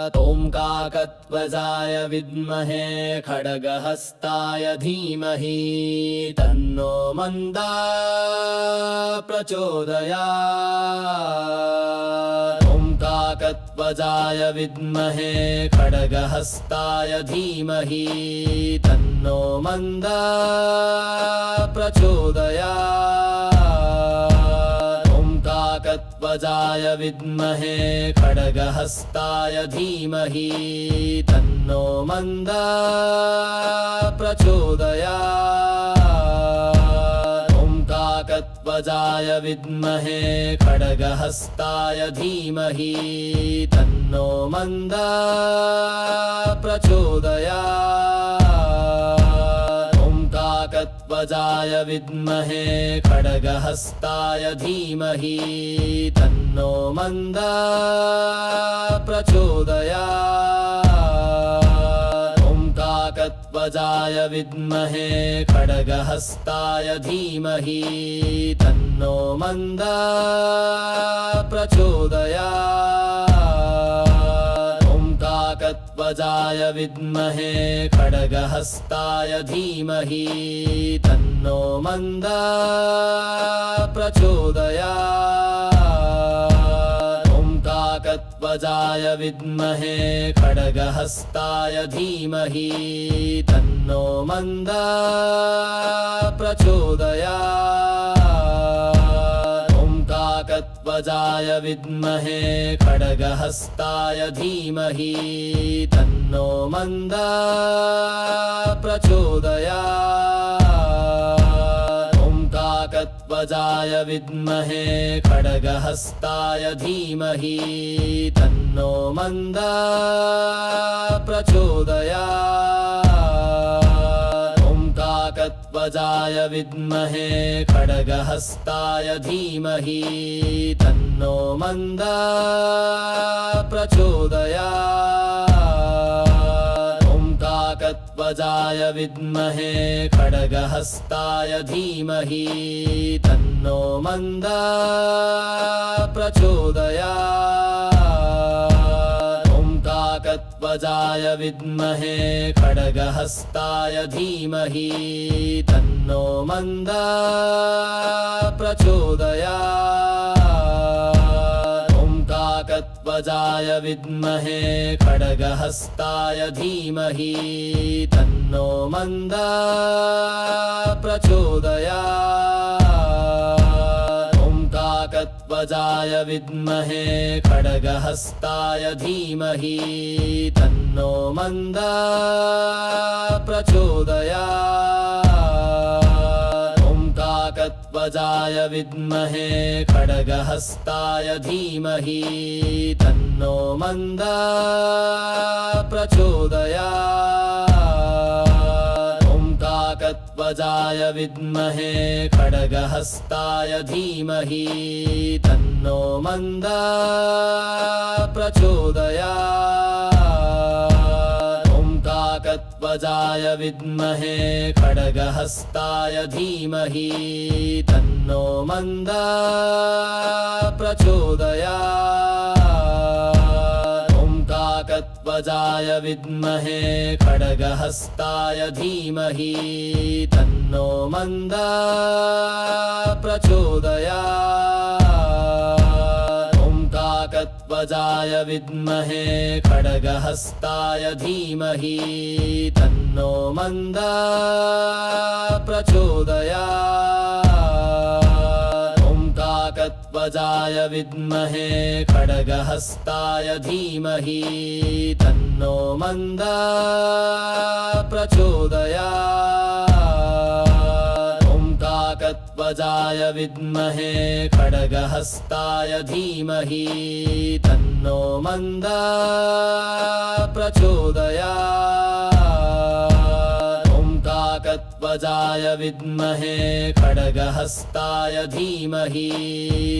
ॐ काकध्वजाय विद्महे खड्गहस्ताय धीमहि तन्नो मन्दः प्रचोदयात्। ॐ काकध्वजाय विद्महे खड्गहस्ताय धीमहि तन्नो मन्दः प्रचोदयात्। ॐ काकध्वजाय विद्महे खड्गहस्ताय धीमहि तन्नो मन्दः प्रचोदयात्। ॐ काकध्वजाय विद्महे खड्गहस्ताय धीमहि तन्नो मन्दः प्रचोदयात्। ॐ काकध्वजाय विद्महे खड्गहस्ताय धीमहि तन्नो मन्दः प्रचोदयात्। ॐ काकध्वजाय विद्महे खड्गहस्ताय धीमहि तन्नो मन्दः प्रचोदयात्। ॐ काकध्वजाय विद्महे खड्गहस्ताय धीमहि तन्नो मन्दः प्रचोदयात्। ॐ काकध्वजाय विद्महे खड्गहस्ताय धीमहि तन्नो मन्दः प्रचोदयात्। ॐ काकध्वजाय विद्महे खड्गहस्ताय धीमहि तन्नो मन्दः प्रचोदयात्। ॐ काकध्वजाय विद्महे खड्गहस्ताय धीमहि तन्नो मन्दः प्रचोदयात्। ॐ काकध्वजाय विद्महे खड्गहस्ताय धीमहि तन्नो मन्दः प्रचोदयात्। ॐ काकध्वजाय विद्महे खड्गहस्ताय धीमहि तन्नो मन्दः प्रचोदयात्। ॐ काकध्वजाय विद्महे खड्गहस्ताय धीमहि तन्नो मन्दः प्रचोदयात्। ॐ काकध्वजाय विद्महे खड्गहस्ताय धीमहि तन्नो मन्दः प्रचोदयात्। ॐ काकध्वजाय विद्महे खड्गहस्ताय धीमहि तन्नो मन्दः प्रचोदयात्। ॐ काकध्वजाय विद्महे खड्गहस्ताय धीमहि तन्नो मन्दः प्रचोदयात्। ॐ काकध्वजाय विद्महे खड्गहस्ताय धीमहि तन्नो मन्दः प्रचोदयात्। ॐ काकध्वजाय विद्महे खड्गहस्ताय धीमहि तन्नो मन्दः प्रचोदयात्। ॐ काकध्वजाय विद्महे खड्गहस्ताय धीमहि तन्नो मन्दः प्रचोदयात्। ॐ काकध्वजाय विद्महे खड्गहस्ताय धीमहि तन्नो मन्दः प्रचोदयात्। ॐ काकध्वजाय विद्महे खड्गहस्ताय धीमहि तन्नो मन्दः प्रचोदयात्। ॐ काकध्वजाय विद्महे खड्गहस्ताय धीमहि तन्नो मन्दः प्रचोदयात्। ॐ काकध्वजाय विद्महे खड्गहस्ताय धीमहि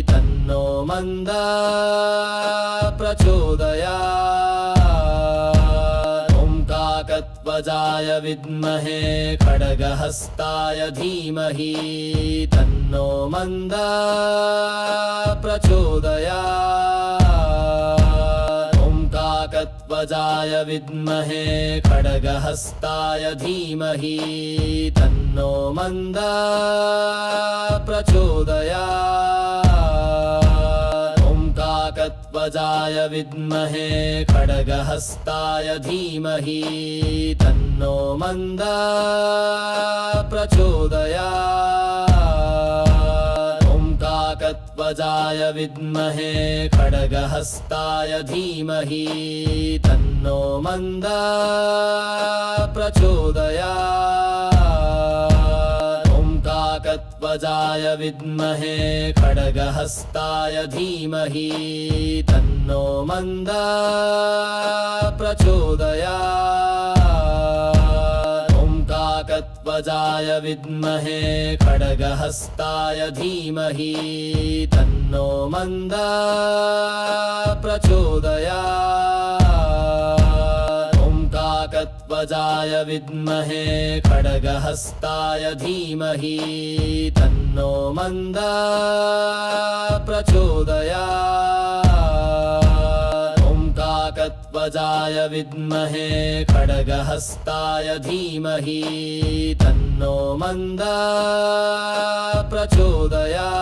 तन्नो मन्दः प्रचोदयात्। ॐ काकध्वजाय विद्महे खड्गहस्ताय धीमहि तन्नो मन्दः प्रचोदयात्। ॐ काकध्वजाय काकत्वजाय विद्महे खड्गहस्ताय धीमहि तन्नो मन्दः प्रचोदयात्। ॐ काकत्वजाय विद्महे खड्गहस्ताय धीमहि तन्नो मन्दः प्रचोदयात्। ॐ काकत्वजाय विद्महे खड्गहस्ताय धीमहि तन्नो मन्दः प्रचोदयात्। ॐ काकत्वजाय विद्महे खड्गहस्ताय धीमहि तन्नो मन्दः प्रचोदयात्। ॐ काकत्वजाय विद्महे खड्गहस्ताय धीमहि तन्नो मन्दः प्रचोदयात्। ॐ काकत्वजाय विद्महे खड्गहस्ताय धीमहि तन्नो मन्दः प्रचोदयात्। ॐ काकत्वजाय विद्महे खड्गहस्ताय धीमहि तन्नो मन्दः प्रचोदयात्।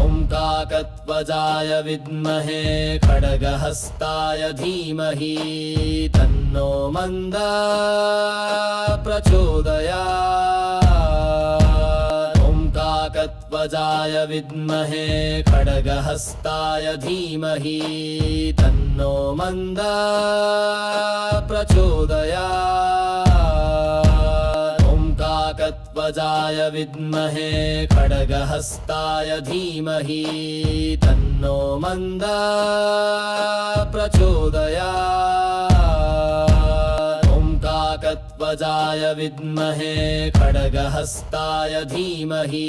ॐ काकत्वजाय विद्महे खड्गहस्ताय धीमहि तन्नो मन्दः प्रचोदयात्। ॐ काकत्वजाय विद्महे खड्गहस्ताय धीमहि तन्नो मन्दः प्रचोदयात्। ॐ काकत्वजाय विद्महे खड्गहस्ताय धीमहि तन्नो मन्दः प्रचोदयात्। ॐ काकत्वजाय विद्महे खड्गहस्ताय धीमहि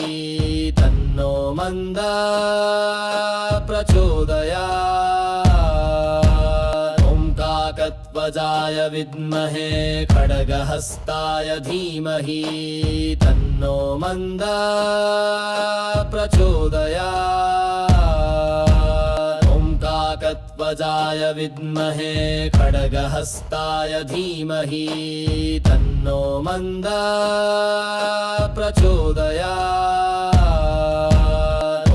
तन्नो मन्दः प्रचोदयात्। ॐ काकत्वजाय विद्महे खड्गहस्ताय धीमहि तन्नो मन्दः प्रचोदयात्। ॐ काकत्वजाय विद्महे खड्गहस्ताय धीमहि तन्नो मन्दः प्रचोदयात्।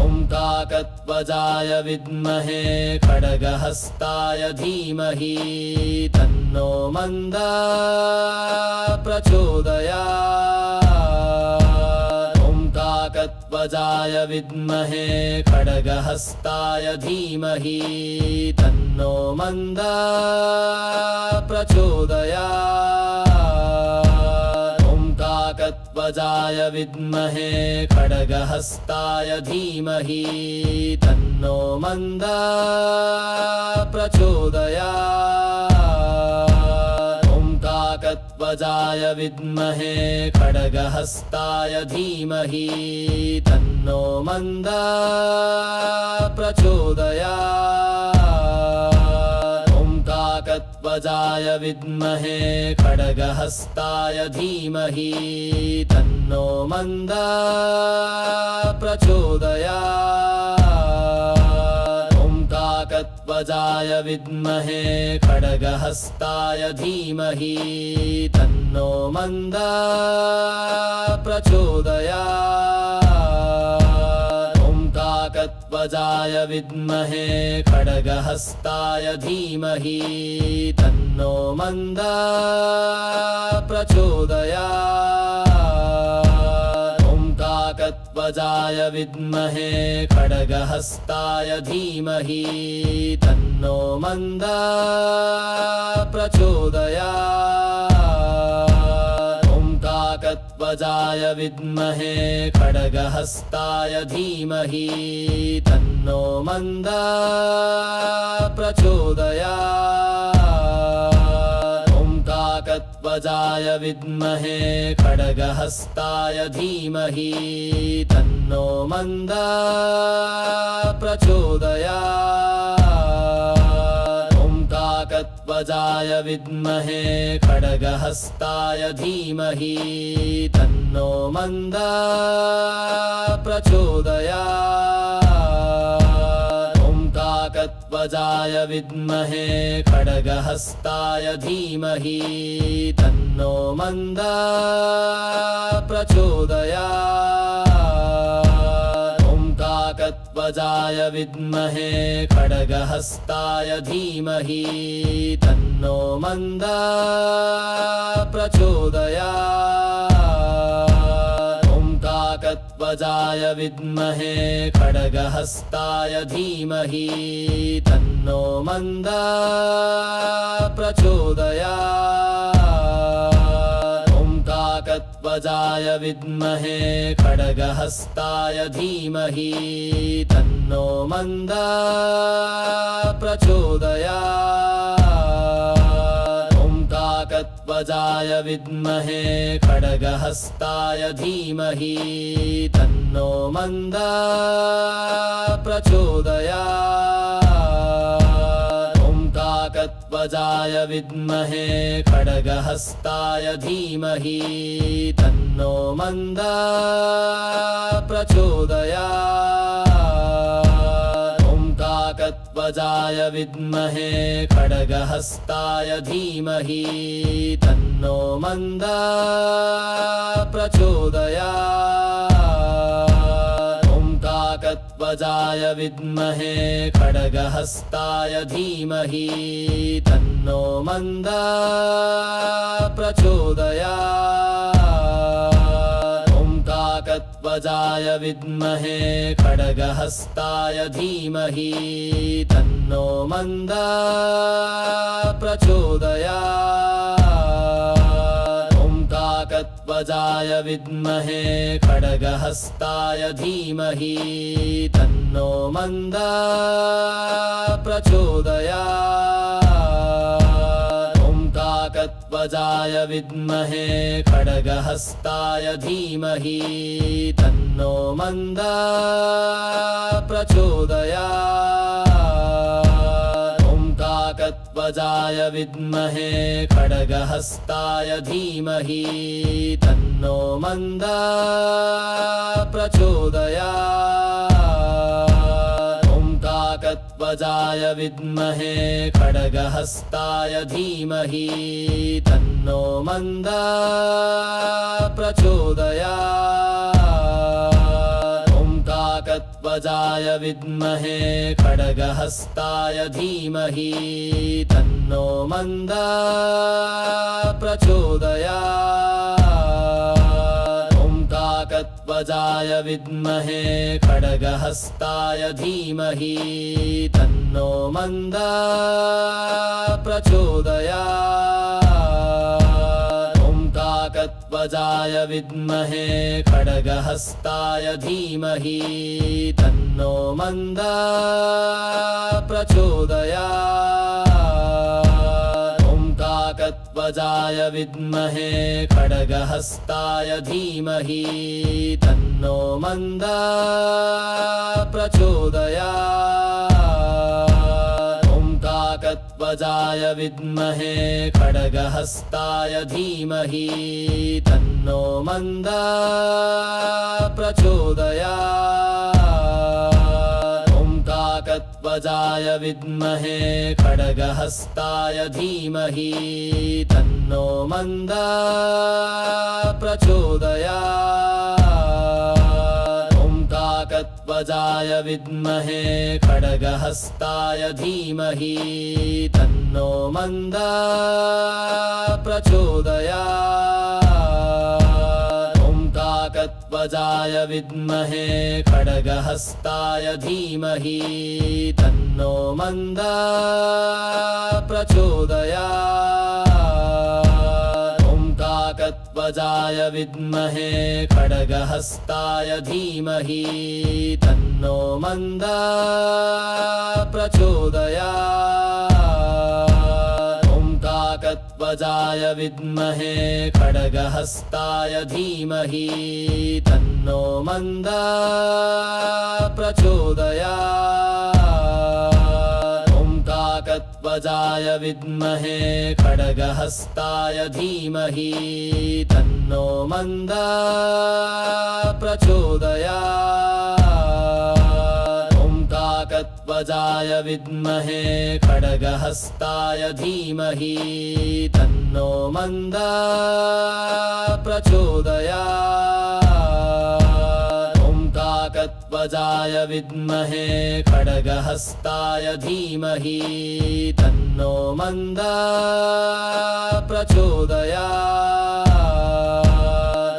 ॐ काकत्वजाय विद्महे खड्गहस्ताय धीमहि तन्नो मन्दः प्रचोदयात्। ॐ काकत्वजाय विद्महे खड्गहस्ताय धीमहि तन्नो मन्दः प्रचोदयात्। ॐ काकत्वजाय विद्महे खड्गहस्ताय धीमहि तन्नो मन्दः प्रचोदयात्। ॐ काकत्वजाय विद्महे खड्गहस्ताय धीमहि तन्नो मन्दः प्रचोदयात्। ॐ काकत्वजाय विद्महे खड्गहस्ताय धीमहि तन्नो मन्दः प्रचोदयात्। ॐ काकत्वजाय विद्महे खड्गहस्ताय धीमहि तन्नो मन्दः प्रचोदयात्। ॐ काकत्वजाय विद्महे खड्गहस्ताय धीमहि तन्नो मन्दः प्रचोदयात्। ॐ काकत्वजाय विद्महे खड्गहस्ताय धीमहि तन्नो मन्दः प्रचोदयात्। ॐ काकत्वजाय विद्महे खड्गहस्ताय धीमहि तन्नो मन्दः प्रचोदयात्। ॐ काकत्वजाय विद्महे खड्गहस्ताय धीमहि तन्नो मन्दः प्रचोदयात्। ॐ काकत्वजाय विद्महे खड्गहस्ताय धीमहि तन्नो मन्दः प्रचोदयात्। ॐ काकत्वजाय काकत्वजाय विद्महे खड्गहस्ताय धीमहि तन्नो मन्दः प्रचोदयात्। ॐ काकत्वजाय विद्महे खड्गहस्ताय धीमहि तन्नो मन्दः प्रचोदयात्। ॐ काकत्वजाय विद्महे खड्गहस्ताय धीमहि तन्नो मन्दः प्रचोदयात्। ॐ काकत्वजाय विद्महे खड्गहस्ताय धीमहि तन्नो मन्दः प्रचोदयात्। ॐ काकत्वजाय विद्महे खड्गहस्ताय धीमहि तन्नो मन्दः प्रचोदयात्। ॐ काकत्वजाय विद्महे खड्गहस्ताय धीमहि तन्नो मन्दः प्रचोदयात्। ॐ काकत्वजाय विद्महे खड्गहस्ताय धीमहि तन्नो मन्दः प्रचोदयात्। ॐ काकत्वजाय विद्महे खड्गहस्ताय धीमहि तन्नो मन्दः प्रचोदयात्। ॐ काकत्वजाय विद्महे खड्गहस्ताय धीमहि तन्नो मन्दः प्रचोदयात्। ॐ काकत्वजाय विद्महे खड्गहस्ताय धीमहि तन्नो मन्दः प्रचोदयात्। ॐ काकत्वजाय विद्महे खड्गहस्ताय धीमहि तन्नो मन्दः प्रचोदयात्। ॐ काकत्वजाय विद्महे खड्गहस्ताय धीमहि तन्नो मन्दः प्रचोदयात्। ॐ काकत्वजाय विद्महे खड्गहस्ताय धीमहि तन्नो मन्दः प्रचोदयात्। ॐ काकत्वजाय विद्महे खड्गहस्ताय धीमहि तन्नो मन्दः प्रचोदयात्। ॐ काकत्वजाय विद्महे खड्गहस्ताय धीमहि तन्नो मन्दः प्रचोदयात्। ॐ काकत्वजाय विद्महे खड्गहस्ताय धीमहि तन्नो मन्दः प्रचोदयात्। ॐ काकत्वजाय विद्महे खड्गहस्ताय धीमहि तन्नो मन्दः प्रचोदयात्। ॐ काकत्वजाय विद्महे खड्गहस्ताय धीमहि तन्नो मन्दः प्रचोदयात्। ॐ काकत्वजाय विद्महे खड्गहस्ताय धीमहि तन्नो मन्दः प्रचोदयात्। ॐ काकत्वजाय विद्महे खड्गहस्ताय धीमहि तन्नो मन्दः प्रचोदयात्। ॐ काकत्वजाय विद्महे खड्गहस्ताय धीमहि तन्नो मन्दः प्रचोदयात्। ॐ काकत्वजाय विद्महे खड्गहस्ताय धीमहि तन्नो मन्दः प्रचोदयात्। ॐ काकत्वजाय विद्महे खड्गहस्ताय धीमहि तन्नो मन्दः प्रचोदयात्। ॐ काकत्वजाय विद्महे खड्गहस्ताय धीमहि तन्नो मन्दः प्रचोदयात्। ॐ काकत्वजाय काकत्वजाय विद्महे खड्गहस्ताय धीमहि तन्नो मन्दः प्रचोदयात्। ॐ काकत्वजाय विद्महे खड्गहस्ताय धीमहि तन्नो मन्दः प्रचोदयात्।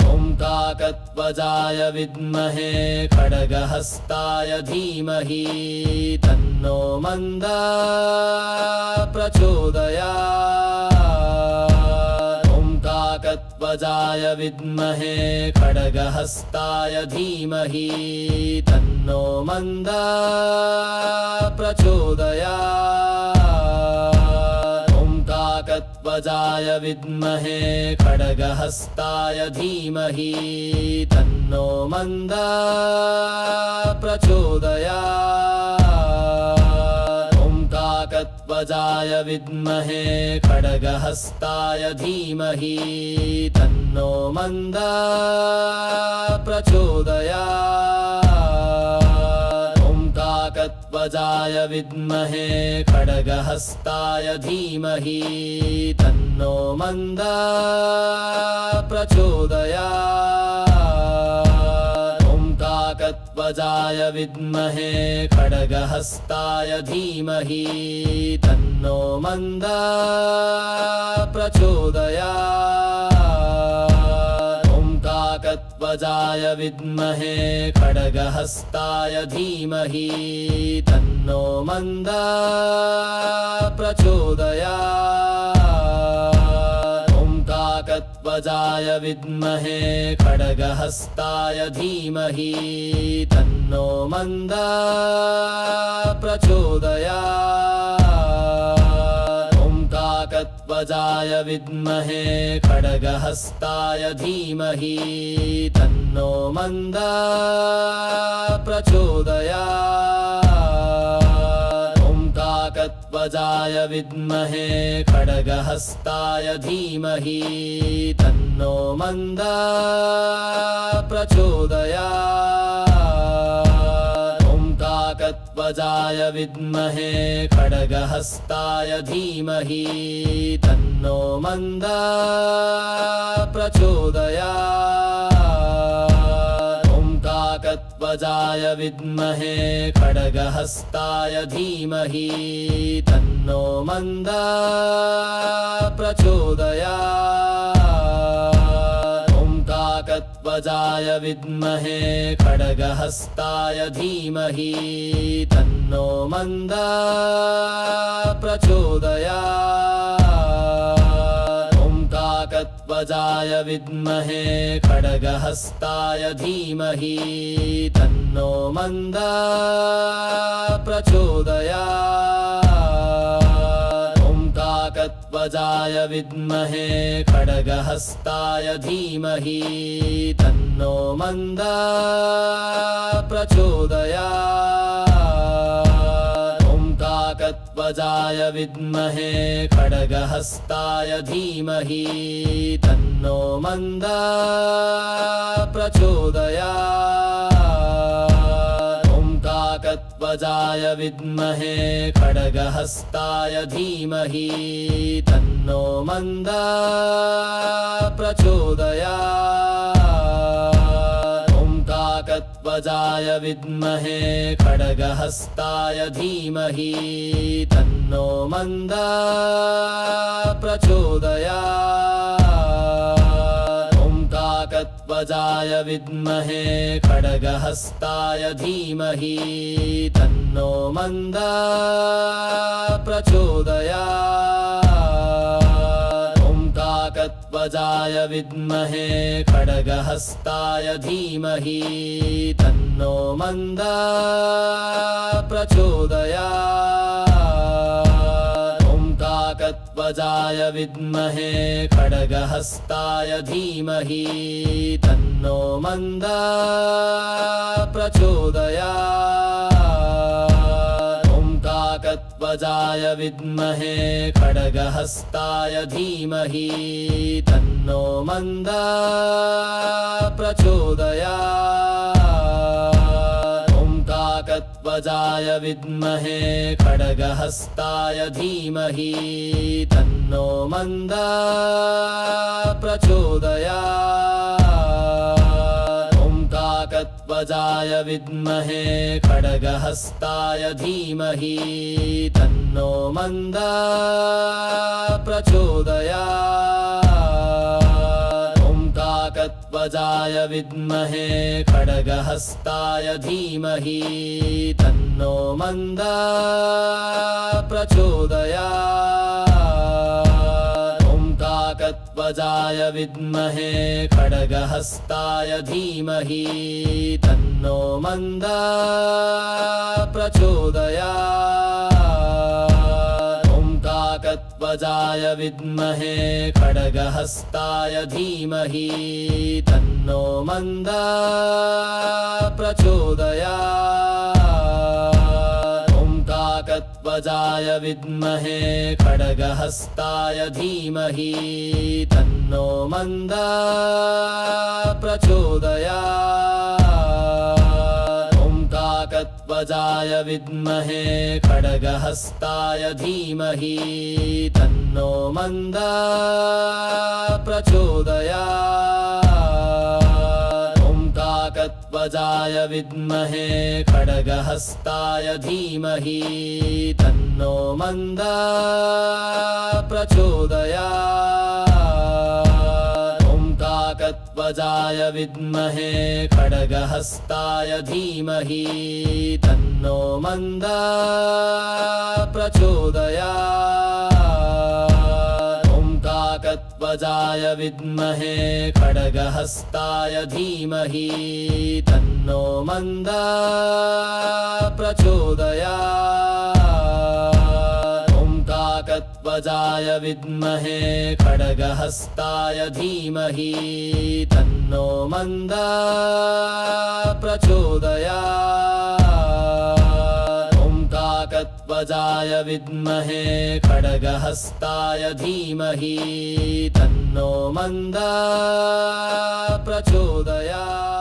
ॐ काकत्वजाय विद्महे खड्गहस्ताय धीमहि तन्नो मन्दः प्रचोदयात्। ॐ काकत्वजाय विद्महे खड्गहस्ताय धीमहि तन्नो मन्दः प्रचोदयात्। ॐ काकत्वजाय विद्महे खड्गहस्ताय धीमहि तन्नो मन्दः प्रचोदयात्। ॐ काकत्वजाय विद्महे खड्गहस्ताय धीमहि तन्नो मन्दः प्रचोदयात्। ॐ काकत्वजाय विद्महे खड्गहस्ताय धीमहि तन्नो मन्दः प्रचोदयात्। ॐ काकत्वजाय विद्महे खड्गहस्ताय धीमहि तन्नो मन्दः प्रचोदयात्। ॐ काकत्वजाय विद्महे खड्गहस्ताय धीमहि तन्नो मन्दः प्रचोदयात्। ॐ काकत्वजाय विद्महे खड्गहस्ताय धीमहि तन्नो मन्दः प्रचोदयात्। ॐ काकत्वजाय विद्महे खड्गहस्ताय धीमहि तन्नो मन्दः प्रचोदयात्। ॐ काकत्वजाय विद्महे खड्गहस्ताय धीमहि तन्नो मन्दः प्रचोदयात्। ॐ काकत्वजाय विद्महे खड्गहस्ताय धीमहि तन्नो मन्दः प्रचोदयात्। ॐ काकत्वजाय विद्महे खड्गहस्ताय धीमहि तन्नो मन्दः प्रचोदयात्। ॐ काकत्वजाय विद्महे खड्गहस्ताय धीमहि तन्नो मन्दः प्रचोदयात्। ॐ काकत्वजाय विद्महे खड्गहस्ताय धीमहि तन्नो मन्दः प्रचोदयात्। ॐ काकत्वजाय विद्महे खड्गहस्ताय धीमहि तन्नो मन्दः प्रचोदयात्। ॐ काकत्वजाय विद्महे खड्गहस्ताय धीमहि तन्नो मन्दः प्रचोदयात्। ॐ काकत्वजाय विद्महे खड्गहस्ताय धीमहि तन्नो मन्दः प्रचोदयात्। ॐ काकत्वजाय विद्महे खड्गहस्ताय धीमहि तन्नो मन्दः प्रचोदयात्। ॐ काकत्वजाय विद्महे खड्गहस्ताय धीमहि तन्नो मन्दः प्रचोदयात्। ॐ काकत्वजाय विद्महे खड्गहस्ताय धीमहि तन्नो मन्दः प्रचोदयात्। ॐ काकत्वजाय विद्महे खड्गहस्ताय धीमहि तन्नो मन्दः प्रचोदयात्। ॐ काकत्वजाय विद्महे खड्गहस्ताय धीमहि तन्नो मन्दः प्रचोदयात्। ॐ काकत्वजाय काकत्वजाय विद्महे खड्गहस्ताय धीमहि तन्नो मन्दः प्रचोदयात्। ॐ काकत्वजाय विद्महे खड्गहस्ताय धीमहि तन्नो मन्दः प्रचोदयात्। ॐ काकत्वजाय विद्महे खड्गहस्ताय धीमहि तन्नो मन्दः प्रचोदयात्। ॐ काकत्वजाय विद्महे खड्गहस्ताय धीमहि तन्नो मन्दः प्रचोदयात्। ॐ काकत्वजाय विद्महे खड्गहस्ताय धीमहि तन्नो मन्दः प्रचोदयात्। ॐ काकत्वजाय विद्महे खड्गहस्ताय धीमहि तन्नो मन्दः प्रचोदयात्। ॐ काकत्वजाय विद्महे खड्गहस्ताय धीमहि तन्नो मन्दः प्रचोदयात्। ॐ काकत्वजाय विद्महे खड्गहस्ताय धीमहि तन्नो मन्दः प्रचोदयात्। ॐ काकत्वजाय विद्महे खड्गहस्ताय धीमहि तन्नो मन्दः प्रचोदयात्। ॐ काकत्वजाय विद्महे खड्गहस्ताय धीमहि तन्नो मन्दः प्रचोदयात्। ॐ काकत्वजाय विद्महे खड्गहस्ताय धीमहि तन्नो मन्दः प्रचोदयात्। ॐ काकत्वजाय विद्महे खड्गहस्ताय धीमहि तन्नो मन्दः प्रचोदयात्।